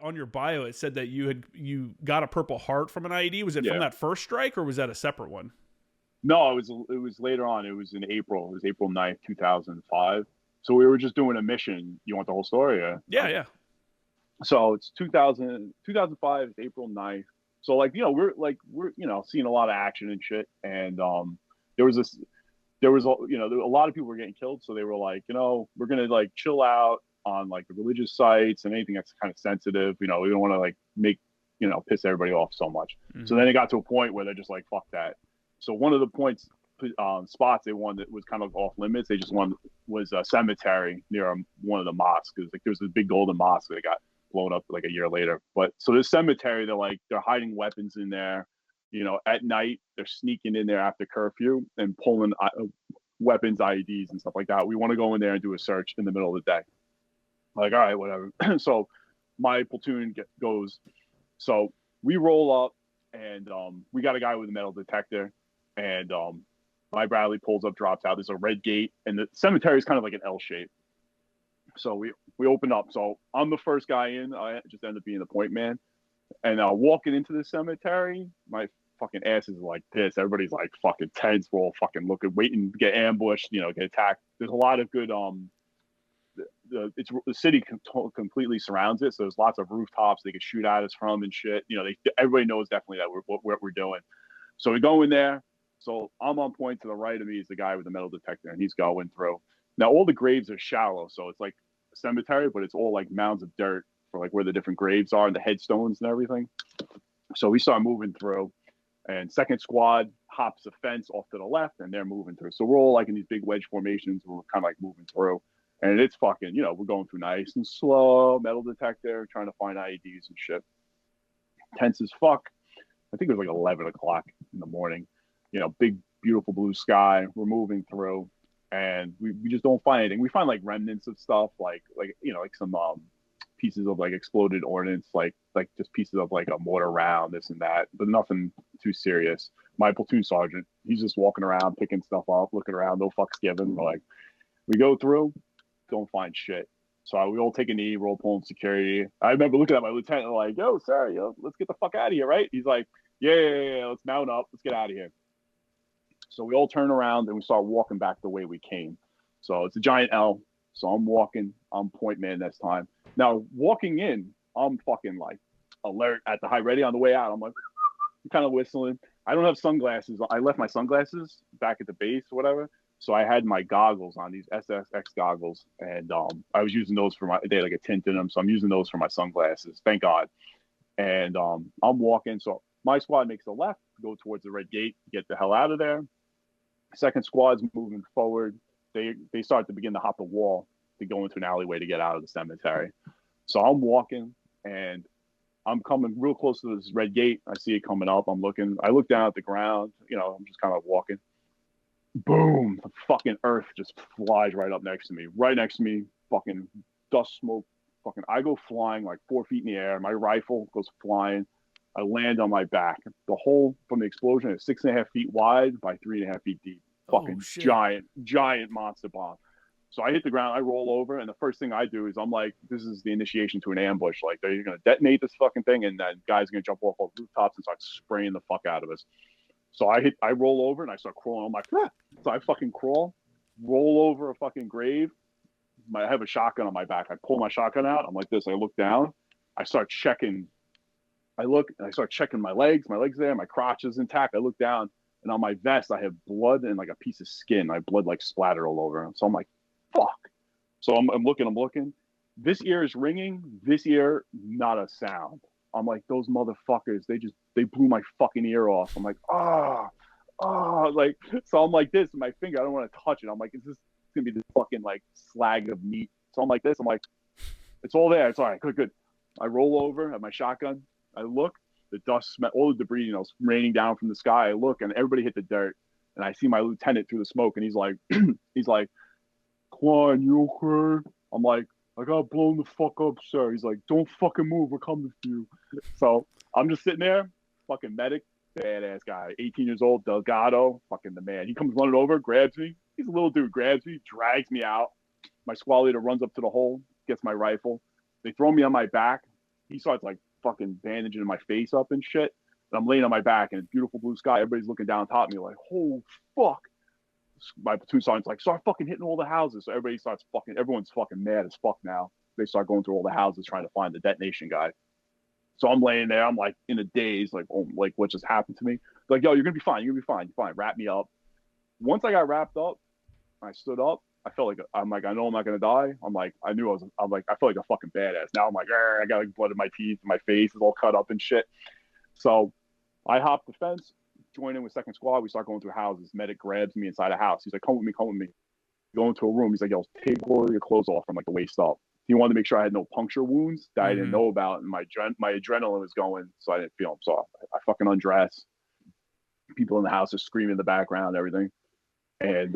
on your bio, it said that you got a Purple Heart from an IED. Was it from that first strike, or was that a separate one? No, it was later on. It was in April. It was April 9th, 2005. So we were just doing a mission. You want the whole story? Yeah. So it's 2005, it's April 9th. So like, we're seeing a lot of action and shit. And there was a lot of people were getting killed. So they were like, we're going to like chill out on like the religious sites and anything that's kind of sensitive. We don't want to like make, piss everybody off so much. Mm-hmm. So then it got to a point where they're just like, fuck that. So one of the spots they wanted that was kind of off limits. They just wanted was a cemetery near one of the mosques. Like there was this big golden mosque that got blown up like a year later. But so this cemetery, they're hiding weapons in there. At night they're sneaking in there after curfew and pulling weapons, IEDs, and stuff like that. We want to go in there and do a search in the middle of the day. Like, all right, whatever. So my platoon goes. So we roll up and we got a guy with a metal detector. And my Bradley pulls up, drops out. There's a red gate, and the cemetery is kind of like an L shape. So we open up. So I'm the first guy in. I just end up being the point man. And walking into the cemetery, my fucking ass is like this. Everybody's like fucking tense. We're all fucking waiting to get ambushed, get attacked. There's a lot of good. The city completely surrounds it, so there's lots of rooftops they could shoot at us from and shit. Everybody knows definitely that what we're doing. So we go in there. So I'm on point. To the right of me is the guy with the metal detector, and he's going through. Now all the graves are shallow, so it's like a cemetery, but it's all like mounds of dirt for like where the different graves are and the headstones and everything. So we start moving through, and second squad hops the fence off to the left, and they're moving through. So we're all like in these big wedge formations. We're kind of like moving through, and it's fucking, we're going through nice and slow, metal detector, trying to find IEDs and shit. Tense as fuck. I think it was like 11 o'clock in the morning. Big, beautiful blue sky. We're moving through, and we just don't find anything. We find like remnants of stuff, like some pieces of like exploded ordnance, like just pieces of like a mortar round, this and that, but nothing too serious. My platoon sergeant, he's just walking around, picking stuff up, looking around, no fucks given. We're like, we go through, don't find shit. So we all take a knee, we're all pulling security. I remember looking at my lieutenant like, yo, sir, let's get the fuck out of here, right? He's like, yeah, let's mount up, let's get out of here. So we all turn around and we start walking back the way we came. So it's a giant L. So I'm walking, I'm point man this time. Now walking in, I'm fucking like alert at the high ready. On the way out, I'm like kind of whistling. I don't have sunglasses. I left my sunglasses back at the base or whatever. So I had my goggles on, these SSX goggles, and I was using those they had like a tint in them. So I'm using those for my sunglasses. Thank God. And I'm walking. So my squad makes a left, go towards the red gate, get the hell out of there. Second squad's moving forward. They start to begin to hop the wall to go into an alleyway to get out of the cemetery. So I'm walking and I'm coming real close to this red gate. I see it coming up. I'm looking. I look down at the ground. I'm just kind of walking. Boom! The fucking earth just flies right up next to me. Right next to me, fucking dust, smoke. Fucking, I go flying like 4 feet in the air. My rifle goes flying. I land on my back. The hole from the explosion is 6.5 feet wide by 3.5 feet deep. Fucking giant monster bomb. So I hit the ground, I roll over, and the first thing I do is I'm like, this is the initiation to an ambush. Like, they're going to detonate this fucking thing, and then guys are going to jump off the rooftops and start spraying the fuck out of us. So I roll over, and I start crawling. I'm like, ah! So I fucking crawl, roll over a fucking grave. I have a shotgun on my back. I pull my shotgun out. I'm like this. I look down. I start checking. I look, and I start checking my legs. My legs there. My crotch is intact. I look down, and on my vest, I have blood and like a piece of skin. I have blood like splattered all over. So I'm like, fuck. So I'm looking. This ear is ringing. This ear, not a sound. I'm like, those motherfuckers, they blew my fucking ear off. I'm like, like, so I'm like this, and my finger, I don't want to touch it. I'm like, is this gonna be this fucking like slag of meat? So I'm like this. I'm like, it's all there. It's all right. Good. I roll over at my shotgun. I look, the dust, all the debris, raining down from the sky. I look, and everybody hit the dirt. And I see my lieutenant through the smoke, and he's like, Klein, you okay? I'm like, I got blown the fuck up, sir. He's like, don't fucking move. We're coming for you. So I'm just sitting there, fucking medic, badass guy, 18 years old, Delgado, fucking the man. He comes running over, grabs me. He's a little dude, grabs me, drags me out. My squad leader runs up to the hole, gets my rifle. They throw me on my back. he starts like fucking bandaging my face up and shit. And I'm laying on my back and it's beautiful blue sky. Everybody's looking down top of me like, oh fuck. My platoon sergeant's like, start fucking hitting all the houses. So everyone's fucking mad as fuck now. They start going through all the houses trying to find the detonation guy. So I'm laying there, I'm like in a daze, like, oh, like what just happened to me? They're like, yo, you're gonna be fine, you're fine. Wrap me up. Once I got wrapped up, I stood up. I felt like I know I'm not gonna die. I'm like, I felt like a fucking badass. Now I'm like, I got like blood in my teeth, my face is all cut up and shit. So I hopped the fence, joined in with second squad. We start going through houses. Medic grabs me inside a house. He's like, come with me. Go into a room. He's like, yo, take all your clothes off from like the waist up. He wanted to make sure I had no puncture wounds that I didn't know about, and my adrenaline was going, so I didn't feel them. So I fucking undress. People in the house are screaming in the background, everything. And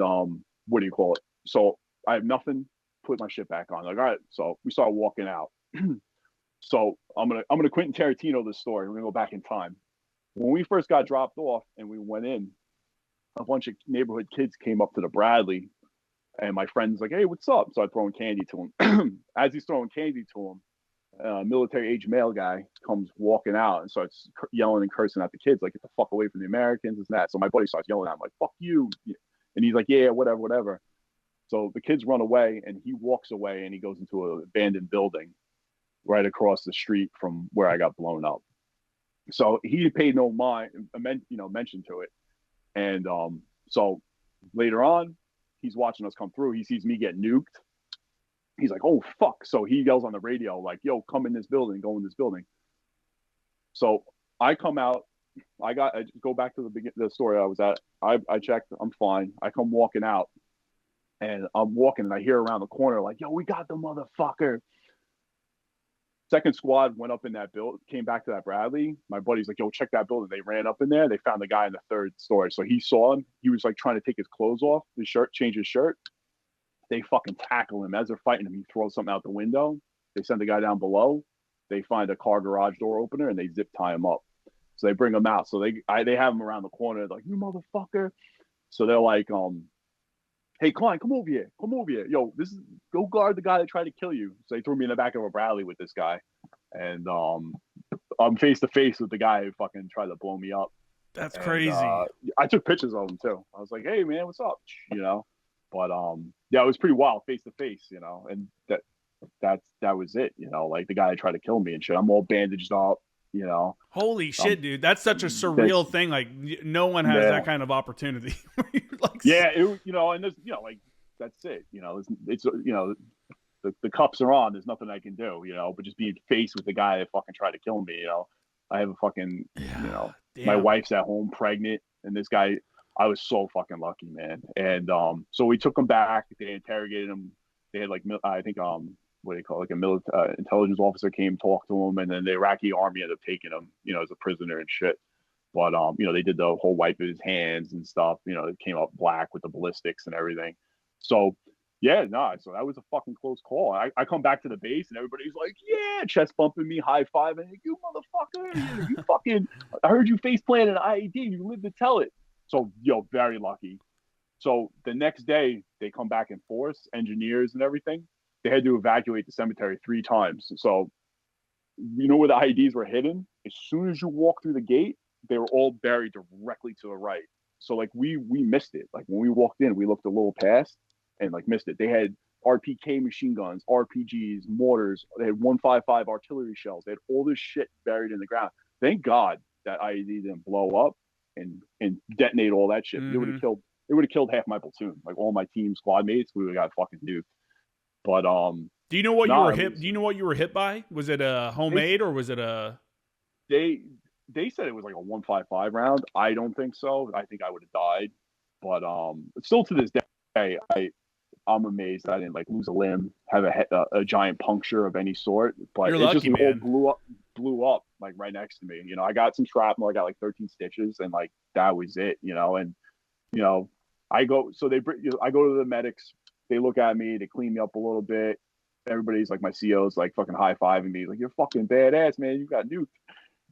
what do you call it? So I have nothing. Put my shit back on. Like, all right. So we start walking out. So I'm gonna Quentin Tarantino this story. We're gonna go back in time. When we first got dropped off and we went in, a bunch of neighborhood kids came up to the Bradley. And my friend's like, hey, what's up? So I'm throwing candy to him. As he's throwing candy to him, a military-age male guy comes walking out and starts yelling and cursing at the kids, like, get the fuck away from the Americans and that. So my buddy starts yelling at him, like, fuck you. And he's like, yeah, whatever. So the kids run away, and he walks away, and he goes into an abandoned building right across the street from where I got blown up. So he paid no mention to it. And so later on, he's watching us come through. He sees me get nuked. He's like, oh, fuck. So he yells on the radio, like, yo, come in this building, go in this building. So I come out. I go back to the story I was at. I checked. I'm fine. I come walking out. And I'm walking, and I hear around the corner, like, yo, we got the motherfucker. Second squad went up in that building, came back to that Bradley. My buddy's like, yo, check that building. They ran up in there. They found the guy in the third story. So he saw him. He was like trying to take his clothes off, change his shirt. They fucking tackle him. As they're fighting him, he throws something out the window. They send the guy down below. They find a car garage door opener, and they zip tie him up. So they bring him out. So they have him around the corner. They're like, you motherfucker. So they're like, hey, Klein, come over here. Yo, go guard the guy that tried to kill you. So they threw me in the back of a Bradley with this guy. And I'm face to face with the guy who fucking tried to blow me up. That's crazy. I took pictures of him too. I was like, hey man, what's up? But yeah, it was pretty wild face to face, and that was it, like the guy that tried to kill me and shit. I'm all bandaged up, Holy shit, dude. That's such a surreal thing. Like, no one has that kind of opportunity. Like, yeah, and there's, like, that's it. It's the cups are on. There's nothing I can do, but just being faced with the guy that fucking tried to kill me, I have a fucking, my wife's at home pregnant, and this guy, I was so fucking lucky, man. And so we took him back. They interrogated him. They had, like, I think, what do you call it? Like a military intelligence officer came, talked to him, and then the Iraqi army ended up taking him, as a prisoner and shit. But they did the whole wipe of his hands and stuff. It came up black with the ballistics and everything. So yeah, so that was a fucking close call. I come back to the base and everybody's like, yeah, chest bumping me, high fiving, you motherfucker, you fucking, I heard you face plant an IED, you lived to tell it. So very lucky. So the next day they come back in force, engineers and everything. They had to evacuate the cemetery 3 times. So where the IEDs were hidden? As soon as you walk through the gate, they were all buried directly to the right. So like we missed it. Like when we walked in, we looked a little past and like missed it. They had RPK machine guns, RPGs, mortars. They had 155 artillery shells. They had all this shit buried in the ground. Thank God that IED didn't blow up and detonate all that shit. It would have killed half my platoon. Like all my team squad mates, we would have got fucking duped. But do you know what you were hit? Do you know what you were hit by? Was it a homemade or was it a? They said it was like a 155 round. I don't think so. I think I would have died. But still to this day, I'm amazed that I didn't like lose a limb, have a giant puncture of any sort. But it just all blew up like right next to me. I got some shrapnel. I got like 13 stitches, and like that was it. And I go to the medics. They look at me, they clean me up a little bit. Everybody's like, my CO's like fucking high-fiving me, like, you're fucking badass, man. You got nuked.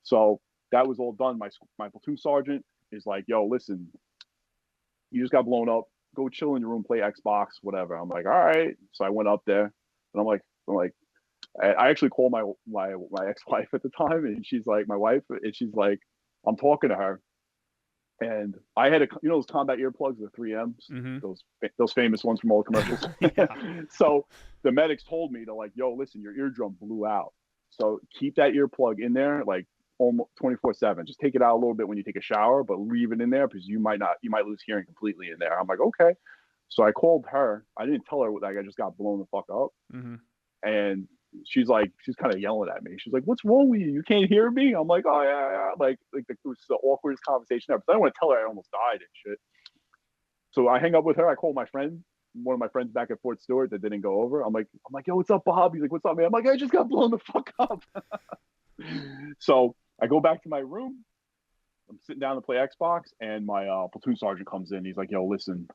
So that was all done. My platoon sergeant is like, yo, listen, you just got blown up. Go chill in your room, play Xbox, whatever. I'm like, all right. So I went up there, and I'm like, I actually called my ex-wife at the time, and she's like, my wife, and she's like, I'm talking to her, and I had those combat earplugs, the 3Ms, Mm-hmm. those famous ones from all the commercials. Yeah. So the medics told me to, like, yo, listen, your eardrum blew out, so keep that earplug in there, like, almost 24/7. Just take it out a little bit when you take a shower, but leave it in there because you might lose hearing completely in there. I'm like, okay. So I called her. I didn't tell her, like, I just got blown the fuck up. Mm-hmm. And she's kind of yelling at me. She's like, "What's wrong with you? You can't hear me?" I'm like, "Oh yeah, yeah." It was the awkwardest conversation ever. So I don't want to tell her I almost died and shit. So I hang up with her. I call my friend, one of my friends back at Fort Stewart that didn't go over. I'm like, "Yo, what's up, Bob?" He's like, "What's up, man?" I'm like, "I just got blown the fuck up." So I go back to my room. I'm sitting down to play Xbox, and my platoon sergeant comes in. He's like, "Yo, listen,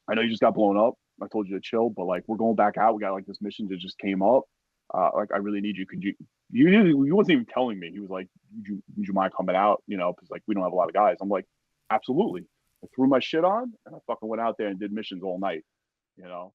I know you just got blown up. I told you to chill, but, like, we're going back out. We got, like, this mission that just came up. Like, I really need you. Could you wasn't even telling me. He was like, would you mind coming out? Because, like, we don't have a lot of guys. I'm like, absolutely. I threw my shit on and I fucking went out there and did missions all night, because